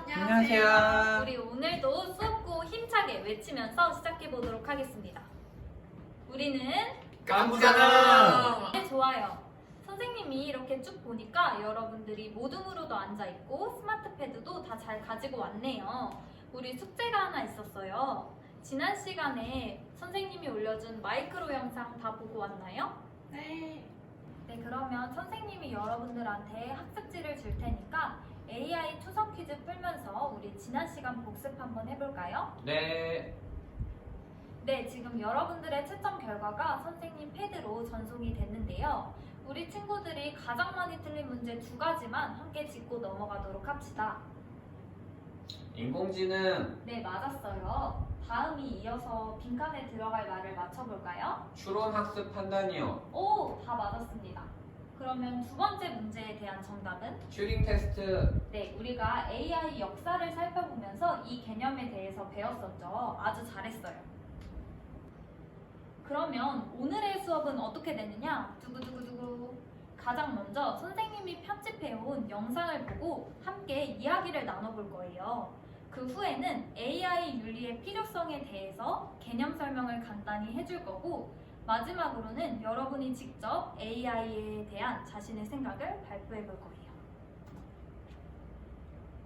안녕하세요. 우리 오늘도 수업고 힘차게 외치면서 시작해보도록 하겠습니다. 우리는 깜부잖아. 네, 좋아요. 선생님이 이렇게 쭉 보니까 여러분들이 모둠으로도 앉아있고 스마트 패드도 다 잘 가지고 왔네요. 우리 숙제가 하나 있었어요. 지난 시간에 선생님이 올려준 마이크로 영상 다 보고 왔나요? 네. 네, 그러면 선생님이 여러분들한테 학습지를 줄 테니까 AI 초성 퀴즈 풀면서 우리 지난 시간 복습 한번 해볼까요? 네. 네, 지금 여러분들의 채점 결과가 선생님 패드로 전송이 됐는데요. 우리 친구들이 가장 많이 틀린 문제 2가지만 함께 짚고 넘어가도록 합시다. 인공지능, 네, 맞았어요. 다음이 이어서 빈칸에 들어갈 말을 맞춰볼까요? 추론 학습 판단이요. 오, 다 맞았습니다. 그러면 2번째 문제에 대한 정답은? 튜링 테스트, 네, 우리가 AI 역사를 살펴보면서 이 개념에 대해서 배웠었죠. 아주 잘했어요. 그러면 오늘의 수업은 어떻게 되느냐? 두구두구두구. 가장 먼저 선생님이 편집해온 영상을 보고 함께 이야기를 나눠볼 거예요. 그 후에는 AI 윤리의 필요성에 대해서 개념 설명을 간단히 해줄 거고, 마지막으로는 여러분이 직접 AI에 대한 자신의 생각을 발표해 볼 거예요.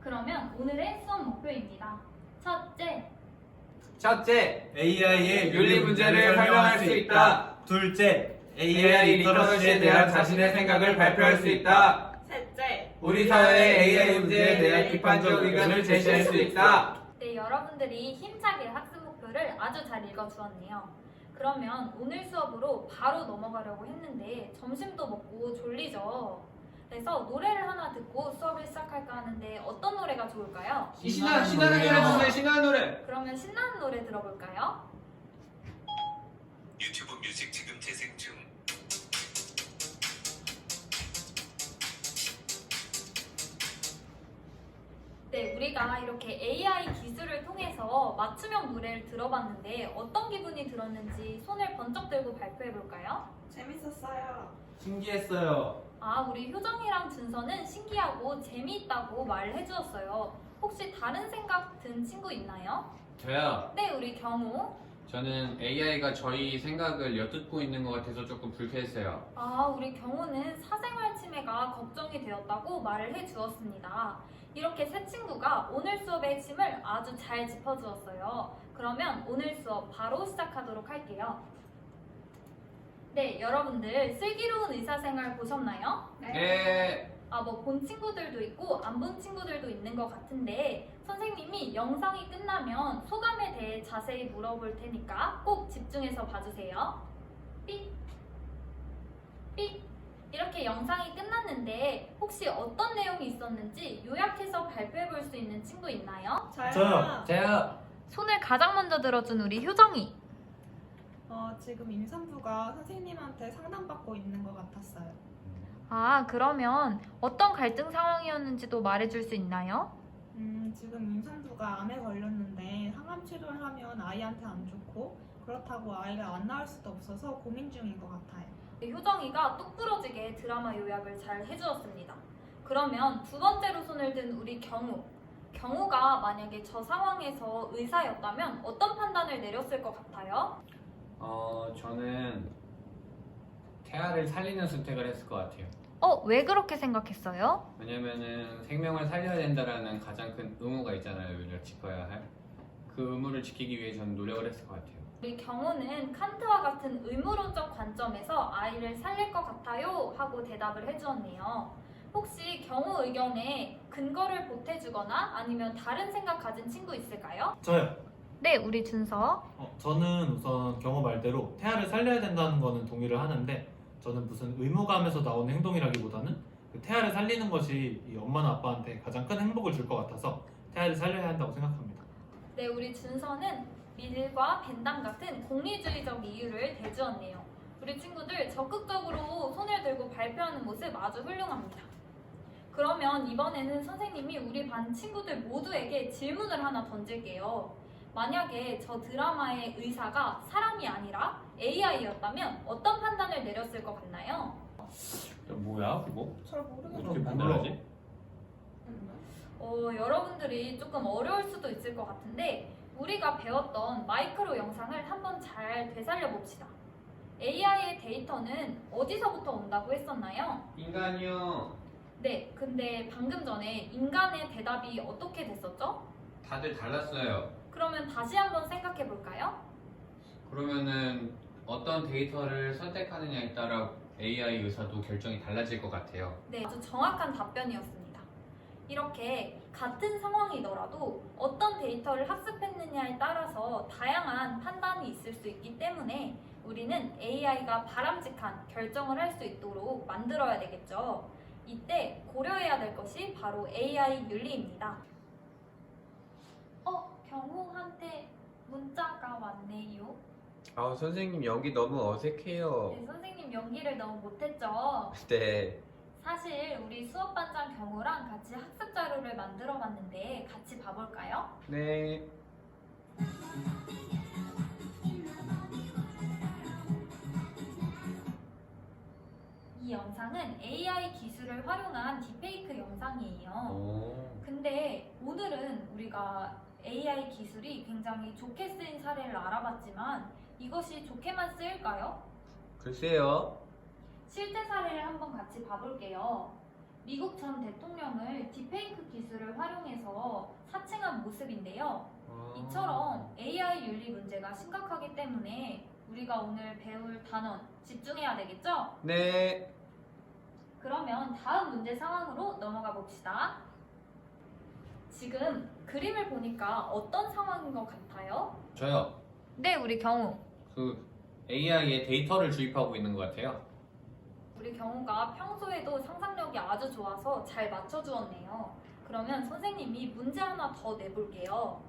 그러면 오늘의 수업 목표입니다. 첫째, AI의 윤리 문제를 설명할 수 있다. 둘째, AI 리터러시에 대한 자신의 생각을 발표할 수 있다. 셋째, 우리 사회의 AI 문제에 대한 비판적 의견을 제시할 수 있다. 네, 여러분들이 힘차게 학습 목표를 아주 잘 읽어주었네요. 그러면 오늘 수업으로 바로 넘어가려고 했는데 점심도 먹고 졸리죠? 그래서 노래를 하나 듣고 수업을 시작할까 하는데 어떤 노래가 좋을까요? 신나는 노래 주세요. 신나는 노래. 그러면 신나는 노래 들어볼까요? 유튜브 뮤직 지금 재생 중. 네, 우리가 이렇게 AI 기술을 통해서 맞춤형 노래를 들어봤는데 어떤 기분이 들었는지 손을 번쩍 들고 발표해볼까요? 재밌었어요. 신기했어요. 아, 우리 효정이랑 준서는 신기하고 재미있다고 말을 해주었어요. 혹시 다른 생각 든 친구 있나요? 저요. 네, 우리 경우. 저는 AI가 저희 생각을 엿듣고 있는 것 같아서 조금 불쾌했어요. 아, 우리 경우는 사생활 침해가 걱정이 되었다고 말을 해주었습니다. 이렇게 세 친구가 오늘 수업의 핵심을 아주 잘 짚어주었어요. 그러면 오늘 수업 바로 시작하도록 할게요. 네, 여러분들 슬기로운 의사생활 보셨나요? 네. 아, 뭐 본 친구들도 있고 안 본 친구들도 있는 것 같은데 선생님이 영상이 끝나면 소감에 대해 자세히 물어볼 테니까 꼭 집중해서 봐주세요. 삑! 삑! 이렇게 영상이 끝났는데 혹시 어떤 내용이 있었는지 요약해서 발표해 볼 수 있는 친구 있나요? 저요. 제가 손을 가장 먼저 들어준 우리 효정이. 지금 임산부가 선생님한테 상담받고 있는 것 같았어요. 아, 그러면 어떤 갈등 상황이었는지도 말해줄 수 있나요? 지금 임산부가 암에 걸렸는데 항암 치료를 하면 아이한테 안 좋고 그렇다고 아이가 안 낳을 수도 없어서 고민 중인 것 같아요. 효정이가 똑 부러지게 드라마 요약을 잘 해주었습니다. 그러면 2번째로 손을 든 우리 경우. 경우가 만약에 저 상황에서 의사였다면 어떤 판단을 내렸을 것 같아요? 저는 태아를 살리는 선택을 했을 것 같아요. 왜 그렇게 생각했어요? 왜냐면은 생명을 살려야 된다라는 가장 큰 의무가 있잖아요. 우리가 지켜야 할. 그 의무를 지키기 위해 저는 노력을 했을 것 같아요. 우리 경우는 칸트와 같은 의무론적 관점에서 아이를 살릴 것 같아요 하고 대답을 해주었네요. 혹시 경우 의견에 근거를 보태주거나 아니면 다른 생각 가진 친구 있을까요? 저요. 네, 우리 준서. 저는 우선 경호 말대로 태아를 살려야 된다는 거는 동의를 하는데 저는 무슨 의무감에서 나오는 행동이라기보다는 그 태아를 살리는 것이 이 엄마나 아빠한테 가장 큰 행복을 줄 것 같아서 태아를 살려야 한다고 생각합니다. 네, 우리 준서는 밀과 벤담 같은 공리주의적 이유를 대주었네요. 우리 친구들 적극적으로 손을 들고 발표하는 모습 아주 훌륭합니다. 그러면 이번에는 선생님이 우리 반 친구들 모두에게 질문을 하나 던질게요. 만약에 저 드라마의 의사가 사람이 아니라 AI였다면 어떤 판단을 내렸을 것 같나요? 뭐야 그거? 잘 모르겠어요. 어떻게 판단하지? 여러분들이 조금 어려울 수도 있을 것 같은데 우리가 배웠던 마이크로 영상을 한번 잘 되살려 봅시다. AI의 데이터는 어디서부터 온다고 했었나요? 인간이요. 네, 근데 방금 전에 인간의 대답이 어떻게 됐었죠? 다들 달랐어요. 그러면 다시 한번 생각해 볼까요? 그러면은 어떤 데이터를 선택하느냐에 따라 AI 의사도 결정이 달라질 것 같아요. 네, 아주 정확한 답변이었습니다. 이렇게 같은 상황이더라도 어떤 데이터를 학습했느냐에 따라서 다양한 판단이 있을 수 있기 때문에 우리는 AI가 바람직한 결정을 할 수 있도록 만들어야 되겠죠. 이때 고려해야 될 것이 바로 AI 윤리입니다. 경호한테 문자가 왔네요. 선생님 연기 너무 어색해요. 네, 선생님 연기를 너무 못했죠. 네. 사실 우리 수업반장 경우랑 같이 학습 자료를 만들어 봤는데 같이 봐볼까요? 네. 이 영상은 AI 기술을 활용한 딥페이크 영상이에요. 오. 근데 오늘은 우리가 AI 기술이 굉장히 좋게 쓰인 사례를 알아봤지만 이것이 좋게만 쓰일까요? 글쎄요. 실제 사례를 한번 같이 봐볼게요. 미국 전 대통령을 딥페이크 기술을 활용해서 사칭한 모습인데요. 이처럼 AI 윤리 문제가 심각하기 때문에 우리가 오늘 배울 단원 집중해야 되겠죠? 네. 그러면 다음 문제 상황으로 넘어가 봅시다. 지금 그림을 보니까 어떤 상황인 것 같아요? 저요. 네, 우리 경우. 그 AI에 데이터를 주입하고 있는 것 같아요. 우리 경우가 평소에도 상상력이 아주 좋아서 잘 맞춰주었네요. 그러면 선생님이 문제 하나 더 내볼게요.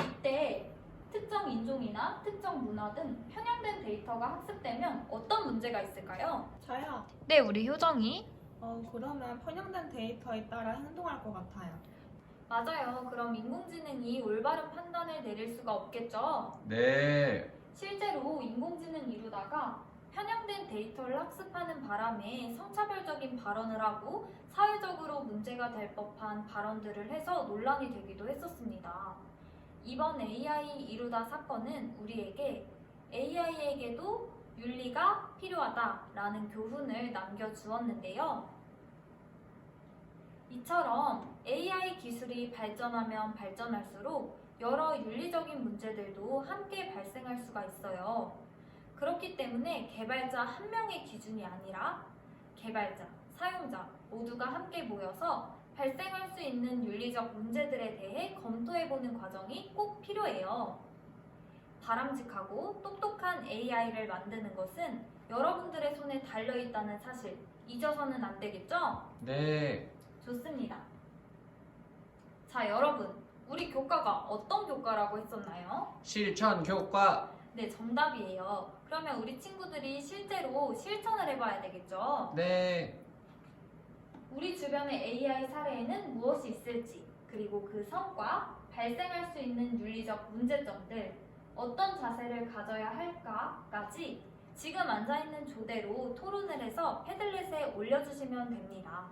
이때 특정 인종이나 특정 문화 등 편향된 데이터가 학습되면 어떤 문제가 있을까요? 저요. 네, 우리 효정이. 그러면 편향된 데이터에 따라 행동할 것 같아요. 맞아요. 그럼 인공지능이 올바른 판단을 내릴 수가 없겠죠? 네. 실제로 인공지능 이루다가 편향된 데이터를 학습하는 바람에 성차별적인 발언을 하고 사회적으로 문제가 될 법한 발언들을 해서 논란이 되기도 했었습니다. 이번 AI 이루다 사건은 우리에게 AI에게도 윤리가 필요하다라는 교훈을 남겨주었는데요. 이처럼 AI 기술이 발전하면 발전할수록 여러 윤리적인 문제들도 함께 발생할 수가 있어요. 그렇기 때문에 개발자 한 명의 기준이 아니라 개발자, 사용자 모두가 함께 모여서 발생할 수 있는 윤리적 문제들에 대해 검토해보는 과정이 꼭 필요해요. 바람직하고 똑똑한 AI를 만드는 것은 여러분들의 손에 달려있다는 사실 잊어서는 안 되겠죠? 네. 좋습니다. 자, 여러분, 우리 교과가 어떤 교과라고 했었나요? 실천 교과. 네, 정답이에요. 그러면 우리 친구들이 실제로 실천을 해봐야 되겠죠? 네. 우리 주변의 AI 사례에는 무엇이 있을지, 그리고 그 성과, 발생할 수 있는 윤리적 문제점들, 어떤 자세를 가져야 할까까지 지금 앉아있는 조대로 토론을 해서 패들렛에 올려주시면 됩니다.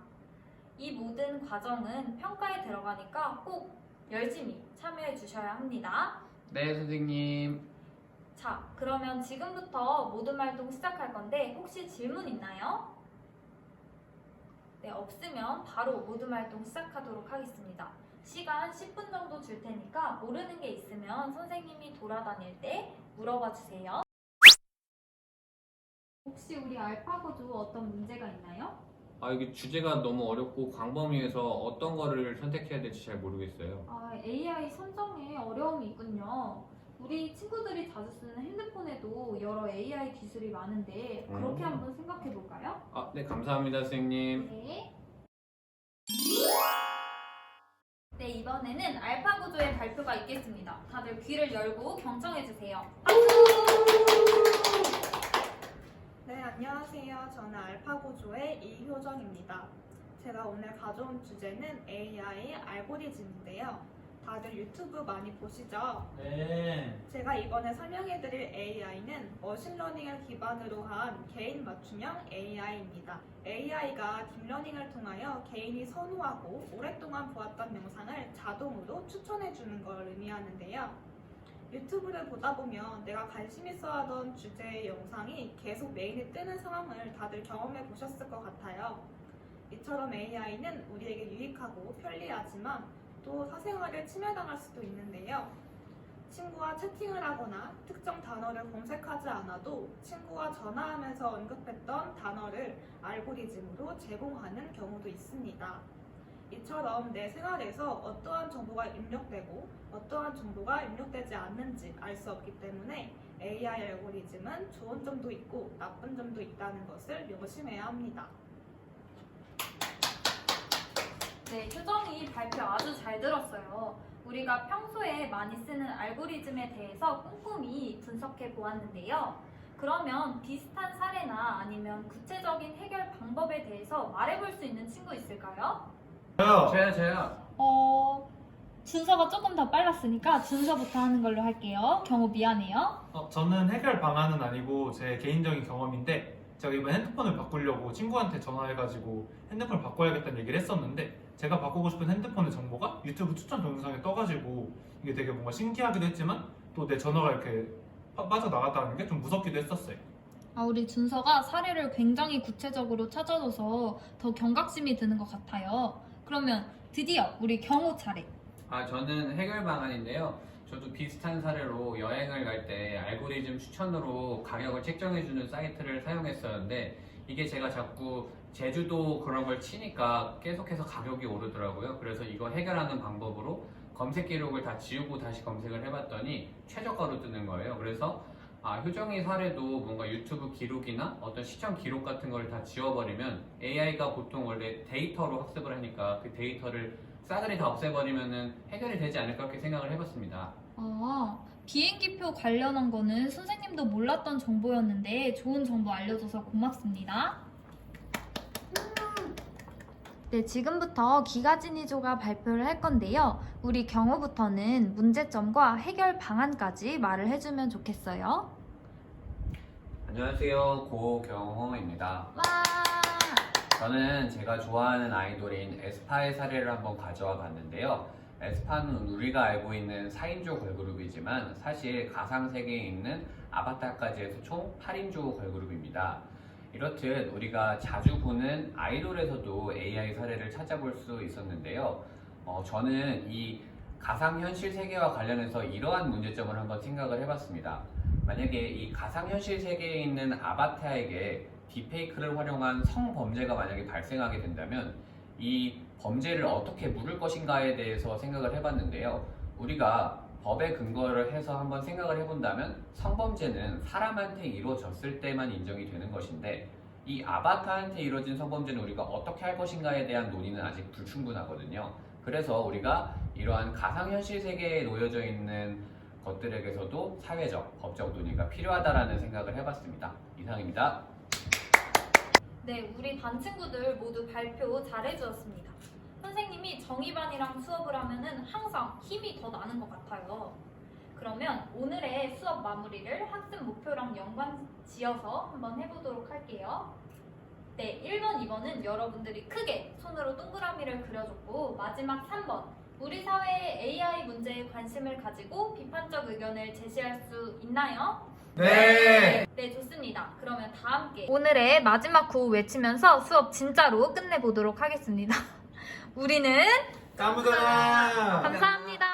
이 모든 과정은 평가에 들어가니까 꼭 열심히 참여해 주셔야 합니다. 네, 선생님. 자, 그러면 지금부터 모든 활동 시작할 건데 혹시 질문 있나요? 네, 없으면 바로 모든 활동 시작하도록 하겠습니다. 시간 10분 정도 줄 테니까 모르는 게 있으면 선생님이 돌아다닐 때 물어봐 주세요. 혹시 우리 알파고도 어떤 문제가 있나요? 이게 주제가 너무 어렵고 광범위해서 어떤 거를 선택해야 될지 잘 모르겠어요. AI 선정에 어려움이 있군요. 우리 친구들이 자주 쓰는 핸드폰에도 여러 AI 기술이 많은데 그렇게 한번 생각해 볼까요? 네, 감사합니다, 선생님. 네. 네, 이번에는 알파고조의 발표가 있겠습니다. 다들 귀를 열고 경청해 주세요. 네, 안녕하세요. 저는 알파고조의 이효정입니다. 제가 오늘 가져온 주제는 AI 알고리즘인데요. 다들 유튜브 많이 보시죠? 네. 제가 이번에 설명해드릴 AI는 머신러닝을 기반으로 한 개인 맞춤형 AI입니다. AI가 딥러닝을 통하여 개인이 선호하고 오랫동안 보았던 영상을 자동으로 추천해주는 걸 의미하는데요. 유튜브를 보다 보면 내가 관심 있어 하던 주제의 영상이 계속 메인에 뜨는 상황을 다들 경험해 보셨을 것 같아요. 이처럼 AI는 우리에게 유익하고 편리하지만 또 사생활을 침해당할 수도 있는데요. 친구와 채팅을 하거나 특정 단어를 검색하지 않아도 친구와 전화하면서 언급했던 단어를 알고리즘으로 제공하는 경우도 있습니다. 이처럼 내 생활에서 어떠한 정보가 입력되고 어떠한 정보가 입력되지 않는지 알 수 없기 때문에 AI 알고리즘은 좋은 점도 있고 나쁜 점도 있다는 것을 명심해야 합니다. 네, 효정이 발표 아주 잘 들었어요. 우리가 평소에 많이 쓰는 알고리즘에 대해서 꼼꼼히 분석해 보았는데요. 그러면 비슷한 사례나 아니면 구체적인 해결 방법에 대해서 말해볼 수 있는 친구 있을까요? 저요. 준서가 조금 더 빨랐으니까 준서부터 하는 걸로 할게요. 경호 미안해요. 저는 해결 방안은 아니고 제 개인적인 경험인데 제가 이번 핸드폰을 바꾸려고 친구한테 전화해가지고 핸드폰을 바꿔야겠다는 얘기를 했었는데 제가 바꾸고 싶은 핸드폰의 정보가 유튜브 추천 동영상에 떠가지고 이게 되게 뭔가 신기하기도 했지만 또 내 전화가 이렇게 빠져나갔다는 게 좀 무섭기도 했었어요. 우리 준서가 사례를 굉장히 구체적으로 찾아줘서 더 경각심이 드는 것 같아요. 그러면 드디어 우리 경호 차례. 저는 해결 방안인데요. 저도 비슷한 사례로 여행을 갈 때 알고리즘 추천으로 가격을 책정해주는 사이트를 사용했었는데 이게 제가 자꾸 제주도 그런 걸 치니까 계속해서 가격이 오르더라고요. 그래서 이거 해결하는 방법으로 검색 기록을 다 지우고 다시 검색을 해봤더니 최저가로 뜨는 거예요. 그래서 효정이 사례도 뭔가 유튜브 기록이나 어떤 시청 기록 같은 걸 다 지워버리면 AI가 보통 원래 데이터로 학습을 하니까 그 데이터를 싸그리 다 없애버리면 해결이 되지 않을까 그렇게 생각을 해봤습니다. 비행기표 관련한 거는 선생님도 몰랐던 정보였는데 좋은 정보 알려줘서 고맙습니다. 네, 지금부터 기가진이조가 발표를 할 건데요. 우리 경호부터는 문제점과 해결 방안까지 말을 해주면 좋겠어요. 안녕하세요, 고경호입니다. 와! 저는 제가 좋아하는 아이돌인 에스파의 사례를 한번 가져와 봤는데요. 에스파는 우리가 알고 있는 4인조 걸그룹이지만 사실 가상세계에 있는 아바타까지 해서 총 8인조 걸그룹입니다. 이렇듯 우리가 자주 보는 아이돌에서도 AI 사례를 찾아볼 수 있었는데요. 저는 이 가상현실 세계와 관련해서 이러한 문제점을 한번 생각을 해봤습니다. 만약에 이 가상현실 세계에 있는 아바타에게 딥페이크를 활용한 성범죄가 만약에 발생하게 된다면 이 범죄를 어떻게 물을 것인가에 대해서 생각을 해봤는데요. 우리가 법에 근거를 해서 한번 생각을 해본다면 성범죄는 사람한테 이루어졌을 때만 인정이 되는 것인데 이 아바타한테 이루어진 성범죄는 우리가 어떻게 할 것인가에 대한 논의는 아직 불충분하거든요. 그래서 우리가 이러한 가상현실 세계에 놓여져 있는 것들에게서도 사회적, 법적 논의가 필요하다라는 생각을 해봤습니다. 이상입니다. 네, 우리 반 친구들 모두 발표 잘해주었습니다. 선생님이 정의반이랑 수업을 하면은 항상 힘이 더 나는 것 같아요. 그러면 오늘의 수업 마무리를 학습 목표랑 연관 지어서 한번 해보도록 할게요. 네, 1번, 2번은 여러분들이 크게 손으로 동그라미를 그려줬고 마지막 3번, 우리 사회의 AI 문제에 관심을 가지고 비판적 의견을 제시할 수 있나요? 네. 네, 좋습니다. 그러면 다 함께 오늘의 마지막 구호 외치면서 수업 진짜로 끝내보도록 하겠습니다. 우리는 까무더라. 감사합니다.